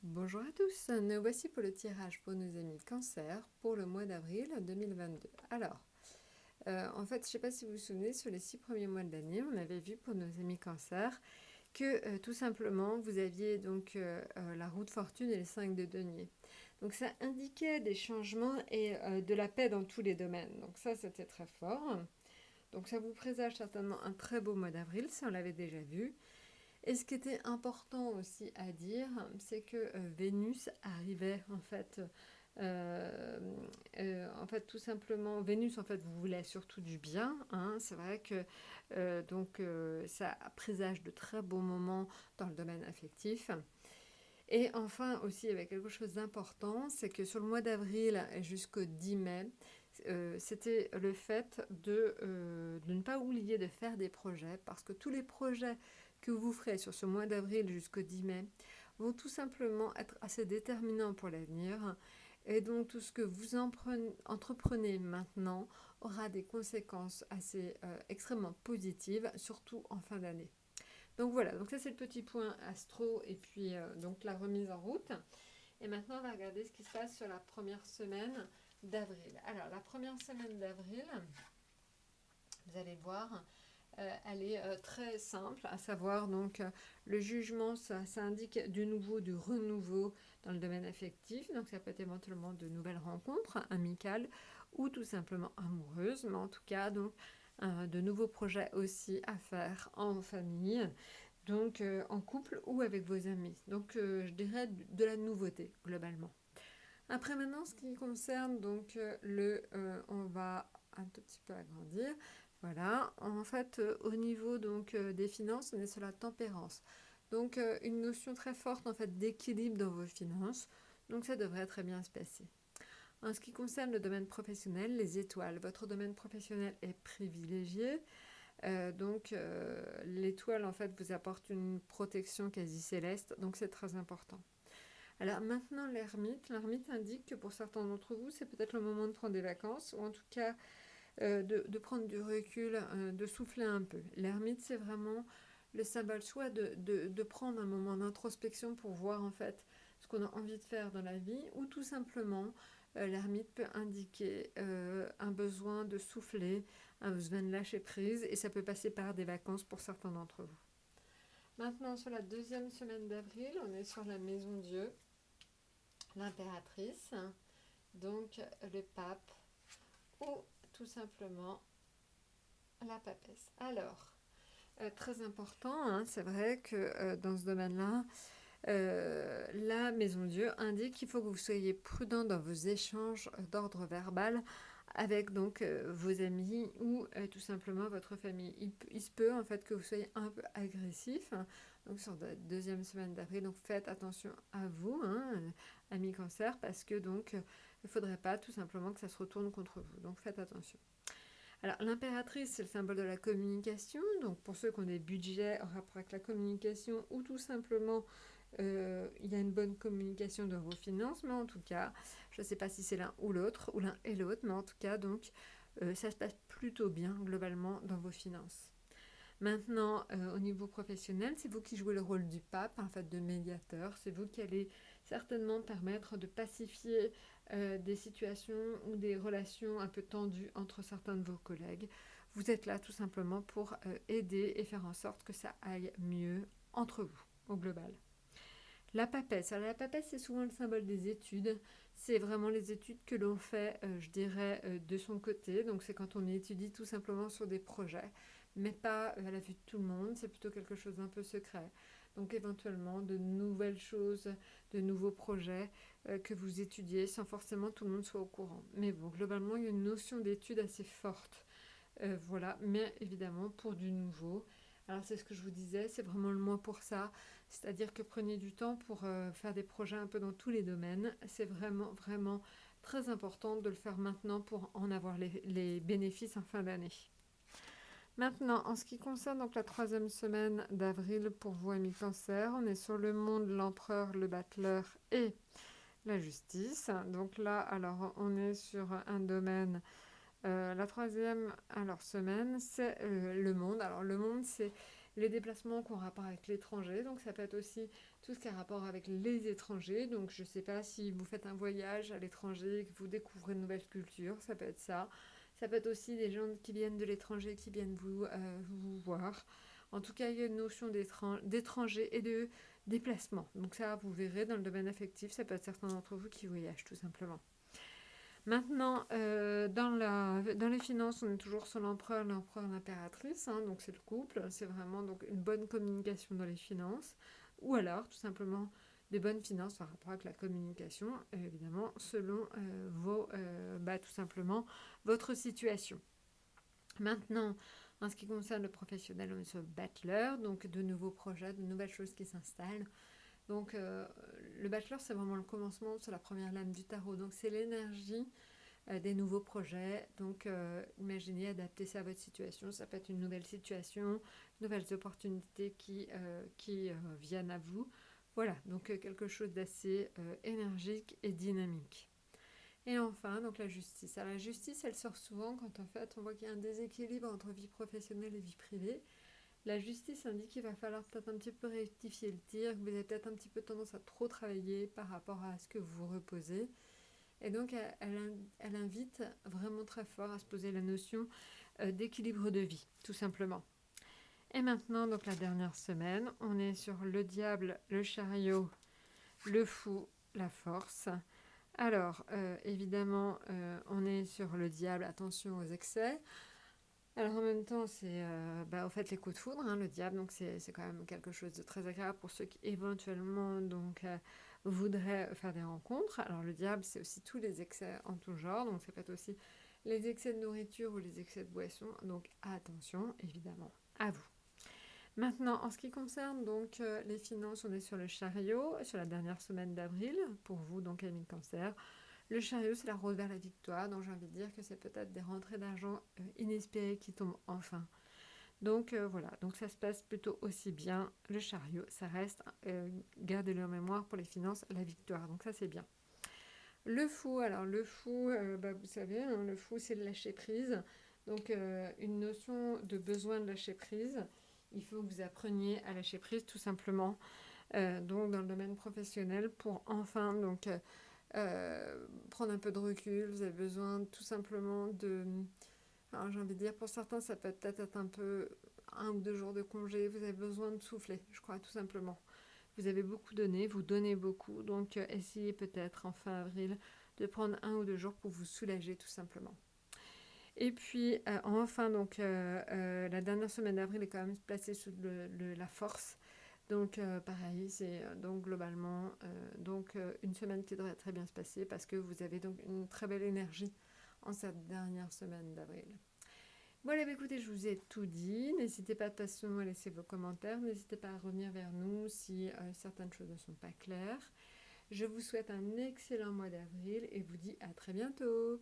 Bonjour à tous, nous voici pour le tirage pour nos amis Cancer pour le mois d'avril 2022. Alors, en fait, je ne sais pas si vous vous souvenez, sur les 6 premiers mois de l'année, on avait vu pour nos amis Cancer que tout simplement, vous aviez donc la roue de fortune et les 5 de denier. Donc ça indiquait des changements et de la paix dans tous les domaines. Donc ça, c'était très fort. Donc ça vous présage certainement un très beau mois d'avril, ça on l'avait déjà vu. Et ce qui était important aussi à dire, c'est que Vénus arrivait en fait, tout simplement, Vénus en fait vous voulait surtout du bien, hein. C'est vrai que ça présage de très beaux moments dans le domaine affectif. Et enfin aussi, il y avait quelque chose d'important, c'est que sur le mois d'avril jusqu'au 10 mai, c'était le fait de ne pas oublier de faire des projets, parce que tous les projets que vous ferez sur ce mois d'avril jusqu'au 10 mai vont tout simplement être assez déterminants pour l'avenir. Et donc tout ce que vous entreprenez maintenant aura des conséquences assez extrêmement positives, surtout en fin d'année. Donc voilà, donc ça c'est le petit point astro et puis donc la remise en route. Et maintenant on va regarder ce qui se passe sur la première semaine d'avril. Alors la première semaine d'avril, vous allez voir, elle est très simple, à savoir donc le jugement, ça indique du nouveau, du renouveau dans le domaine affectif. Donc ça peut être éventuellement de nouvelles rencontres amicales ou tout simplement amoureuses, mais en tout cas donc de nouveaux projets aussi à faire en famille, donc en couple ou avec vos amis. Donc je dirais de la nouveauté globalement. Après maintenant, ce qui concerne donc on va un tout petit peu agrandir. Voilà, en fait, au niveau donc des finances, on est sur la tempérance. Donc une notion très forte en fait d'équilibre dans vos finances. Donc ça devrait très bien se passer. En ce qui concerne le domaine professionnel, les étoiles, votre domaine professionnel est privilégié. L'étoile en fait vous apporte une protection quasi céleste, donc c'est très important. Alors maintenant l'ermite indique que pour certains d'entre vous c'est peut-être le moment de prendre des vacances ou en tout cas de prendre du recul, de souffler un peu. L'ermite c'est vraiment le symbole soit de prendre un moment d'introspection pour voir en fait ce qu'on a envie de faire dans la vie ou tout simplement l'ermite peut indiquer un besoin de souffler, un besoin de lâcher prise et ça peut passer par des vacances pour certains d'entre vous. Maintenant sur la deuxième semaine d'avril, on est sur la maison Dieu, l'impératrice, donc le pape ou tout simplement la papesse. Alors, très important, hein, c'est vrai que dans ce domaine-là, la Maison Dieu indique qu'il faut que vous soyez prudent dans vos échanges d'ordre verbal avec donc vos amis ou tout simplement votre famille. Il se peut en fait que vous soyez un peu agressif, hein, donc sur la deuxième semaine d'avril. Donc faites attention à vous, hein, amis cancer, parce que donc il ne faudrait pas tout simplement que ça se retourne contre vous. Donc faites attention. Alors, l'impératrice, c'est le symbole de la communication. Donc, pour ceux qui ont des budgets en rapport avec la communication ou tout simplement il y a une bonne communication dans vos finances, mais en tout cas, je ne sais pas si c'est l'un ou l'autre, ou l'un et l'autre, mais en tout cas, donc, ça se passe plutôt bien globalement dans vos finances. Maintenant, au niveau professionnel, c'est vous qui jouez le rôle du pape, en fait, de médiateur. C'est vous qui allez certainement permettre de pacifier des situations ou des relations un peu tendues entre certains de vos collègues. Vous êtes là tout simplement pour aider et faire en sorte que ça aille mieux entre vous, au global. La papesse. Alors la papesse, c'est souvent le symbole des études. C'est vraiment les études que l'on fait, je dirais, de son côté. Donc c'est quand on étudie tout simplement sur des projets, mais pas à la vue de tout le monde. C'est plutôt quelque chose d'un peu secret. Donc éventuellement de nouvelles choses, de nouveaux projets que vous étudiez sans forcément tout le monde soit au courant. Mais bon, globalement, il y a une notion d'étude assez forte. Voilà, mais évidemment pour du nouveau. Alors c'est ce que je vous disais, c'est vraiment le mois pour ça. C'est-à-dire que prenez du temps pour faire des projets un peu dans tous les domaines. C'est vraiment, vraiment très important de le faire maintenant pour en avoir les bénéfices en fin d'année. Maintenant, en ce qui concerne donc la troisième semaine d'avril pour vous, amis cancer, on est sur le monde, l'empereur, le battleur et la justice. Donc là, alors, on est sur un domaine. La troisième semaine, c'est le monde. Alors le monde, c'est les déplacements qui ont rapport avec l'étranger, donc ça peut être aussi tout ce qui a rapport avec les étrangers, donc je ne sais pas si vous faites un voyage à l'étranger et que vous découvrez une nouvelle culture, ça peut être ça. Ça peut être aussi des gens qui viennent de l'étranger, qui viennent vous voir. En tout cas, il y a une notion d'étranger et de déplacement. Donc ça, vous verrez dans le domaine affectif, ça peut être certains d'entre vous qui voyagent tout simplement. Maintenant, dans les finances, on est toujours sur l'empereur, l'impératrice, hein, donc c'est le couple, c'est vraiment donc une bonne communication dans les finances, ou alors tout simplement des bonnes finances par rapport avec la communication, évidemment, selon tout simplement votre situation. Maintenant, en ce qui concerne le professionnel, on est sur le bachelor, donc de nouveaux projets, de nouvelles choses qui s'installent. Donc le bachelor, c'est vraiment le commencement, c'est la première lame du tarot, donc c'est l'énergie des nouveaux projets. Donc imaginez adapter ça à votre situation, ça peut être une nouvelle situation, nouvelles opportunités qui viennent à vous. Voilà, donc quelque chose d'assez énergique et dynamique. Et enfin, donc la justice. Alors la justice, elle sort souvent quand en fait on voit qu'il y a un déséquilibre entre vie professionnelle et vie privée. La justice indique qu'il va falloir peut-être un petit peu rectifier le tir, que vous avez peut-être un petit peu tendance à trop travailler par rapport à ce que vous vous reposez. Et donc elle invite vraiment très fort à se poser la notion d'équilibre de vie, tout simplement. Et maintenant, donc la dernière semaine, on est sur le diable, le chariot, le fou, la force. Alors, évidemment, on est sur le diable, attention aux excès. Alors en même temps, c'est au fait les coups de foudre, hein, le diable, donc c'est quand même quelque chose de très agréable pour ceux qui éventuellement voudraient faire des rencontres. Alors le diable, c'est aussi tous les excès en tout genre, donc ça peut être aussi les excès de nourriture ou les excès de boisson, donc attention évidemment à vous. Maintenant, en ce qui concerne donc les finances, on est sur le chariot, sur la dernière semaine d'avril, pour vous donc amis cancer. Le chariot, c'est la route vers la victoire, donc j'ai envie de dire que c'est peut-être des rentrées d'argent inespérées qui tombent enfin. Donc voilà, donc ça se passe plutôt aussi bien. Le chariot, ça reste, gardez-le en mémoire pour les finances, la victoire, donc ça c'est bien. Le fou, alors le fou, vous savez, hein, le fou c'est le lâcher prise, donc une notion de besoin de lâcher prise. Il faut que vous appreniez à lâcher prise tout simplement, donc dans le domaine professionnel pour enfin donc prendre un peu de recul. Vous avez besoin tout simplement de... Alors j'ai envie de dire, pour certains, ça peut peut-être être un peu 1 ou 2 jours de congé. Vous avez besoin de souffler, je crois, tout simplement. Vous avez beaucoup donné, vous donnez beaucoup. Donc essayez peut-être en fin avril de prendre 1 ou 2 jours pour vous soulager, tout simplement. Et puis enfin, donc la dernière semaine d'avril est quand même placée sous la force. Donc pareil, c'est donc globalement une semaine qui devrait très bien se passer parce que vous avez donc une très belle énergie en cette dernière semaine d'avril. Voilà, écoutez, je vous ai tout dit. N'hésitez pas de toute façon à laisser vos commentaires. N'hésitez pas à revenir vers nous si certaines choses ne sont pas claires. Je vous souhaite un excellent mois d'avril et vous dis à très bientôt.